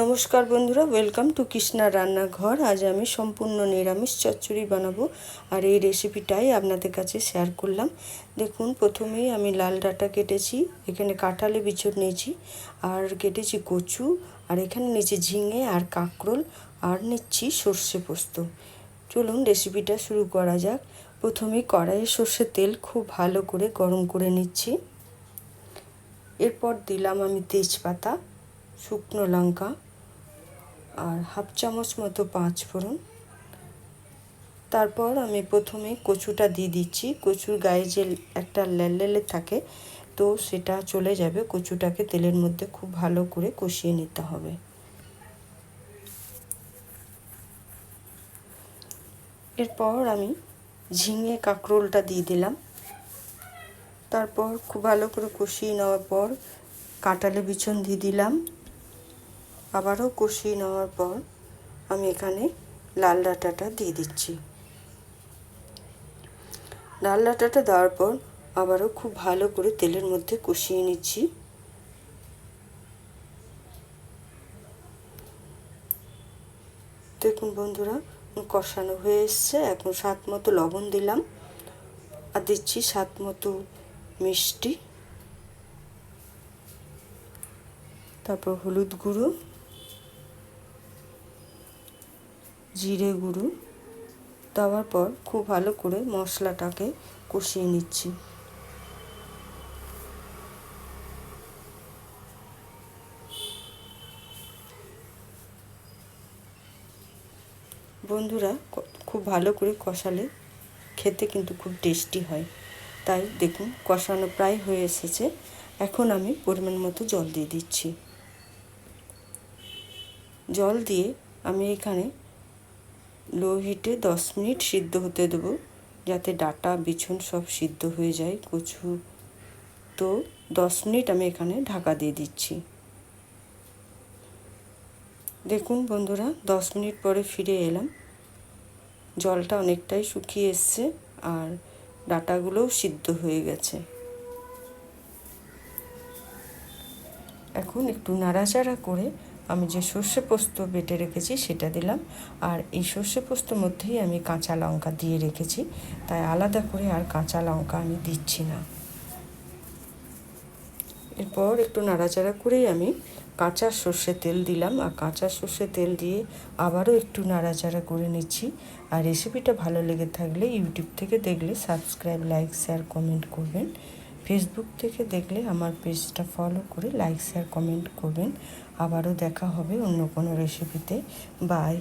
নমস্কার বন্ধুরা, welcome to Krishna রান্নাঘর। আজ আমি সম্পূর্ণ নিরামিষ চচ্চড়ি বানাবো আর এই রেসিপিটাই আপনাদের কাছে শেয়ার করলাম। দেখুন, প্রথমেই আমি লাল ডাঁটা কেটেছি, এখানে কাঁঠালি বিচুর নিয়েছি, আর কেটেছি কচু, আর এখানে নিয়েছি ঝিঙে আর কাঁকরোল, আর নিচ্ছি সর্ষে পোস্ত। চলুন রেসিপিটা শুরু করা যাক। প্রথমেই কড়াইয়ে সর্ষের তেল খুব ভালো করে গরম করে নিচ্ছি। এরপর দিলাম আমি তেজপাতা, শুকনো লঙ্কা আর হাফ চামচ মতো পাঁচ ফোড়ন। তারপর আমি প্রথমে কচুটা দিয়ে দিচ্ছি। কচুর গায়ে যে একটা লেলে থাকে, তো সেটা চলে যাবে। কচুটাকে তেলের মধ্যে খুব ভালো করে কষিয়ে নিতে হবে। এরপর আমি ঝিঙে কাঁকরোলটা দিয়ে দিলাম। তারপর খুব ভালো করে কষিয়ে নেওয়ার পর কাঁঠালি বিচন দিয়ে দিলাম। আবারও কষিয়ে নেওয়ার পর আমি এখানে লাল ডাঁটাটা দিয়ে দিচ্ছি। লাল ডাঁটাটা দেওয়ার পর আবারও খুব ভালো করে তেলের মধ্যে কষিয়ে নিচ্ছি। দেখুন বন্ধুরা, কষানো হয়ে এসছে। এখন স্বাদ মতো লবণ দিলাম, আর দিচ্ছি স্বাদ মতো মিষ্টি, তারপর হলুদ গুঁড়ো, জিরে গুঁড়ো দেওয়ার পর খুব ভালো করে মশলাটাকে কষিয়ে নিচ্ছি। বন্ধুরা, খুব ভালো করে কষালে খেতে কিন্তু খুব টেস্টি হয়। তাই দেখুন কষানো প্রায় হয়ে এসেছে। এখন আমি পরিমাণ মতো জল দিয়ে দিচ্ছি। জল দিয়ে আমি এখানে লো হিটে 10 মিনিট সিদ্ধ হতে দেবো, যাতে ডাঁটা বিছুন সব সিদ্ধ হয়ে যায়। কচু তো 10 মিনিট আমি এখানে ঢাকা দিয়ে দিচ্ছি। দেখুন বন্ধুরা, 10 মিনিট পরে ফিরে এলাম। জলটা অনেকটাই শুকিয়ে এসছে আর ডাঁটাগুলোও সিদ্ধ হয়ে গেছে। এখন একটু নাড়াচাড়া করে আমি যে সর্ষে পোস্ত বেটে রেখেছি সেটা দিলাম। আর এই সর্ষে পোস্তর মধ্যেই আমি কাঁচা লঙ্কা দিয়ে রেখেছি, তাই আলাদা করে আর কাঁচা লঙ্কা আমি দিচ্ছি না। এরপর একটু নাড়াচাড়া করেই আমি কাঁচা সর্ষের তেল দিলাম, আর কাঁচা সর্ষের তেল দিয়ে আবারও একটু নাড়াচাড়া করে নিচ্ছি। আর রেসিপিটা ভালো লেগে থাকলে ইউটিউব থেকে দেখলে সাবস্ক্রাইব, লাইক, শেয়ার, কমেন্ট করবেন। ফেসবুক থেকে দেখলে আমার পেজটা ফলো করে লাইক, শেয়ার, কমেন্ট করবেন। আবারও দেখা হবে অন্য কোনো রেসিপিতে। বাই।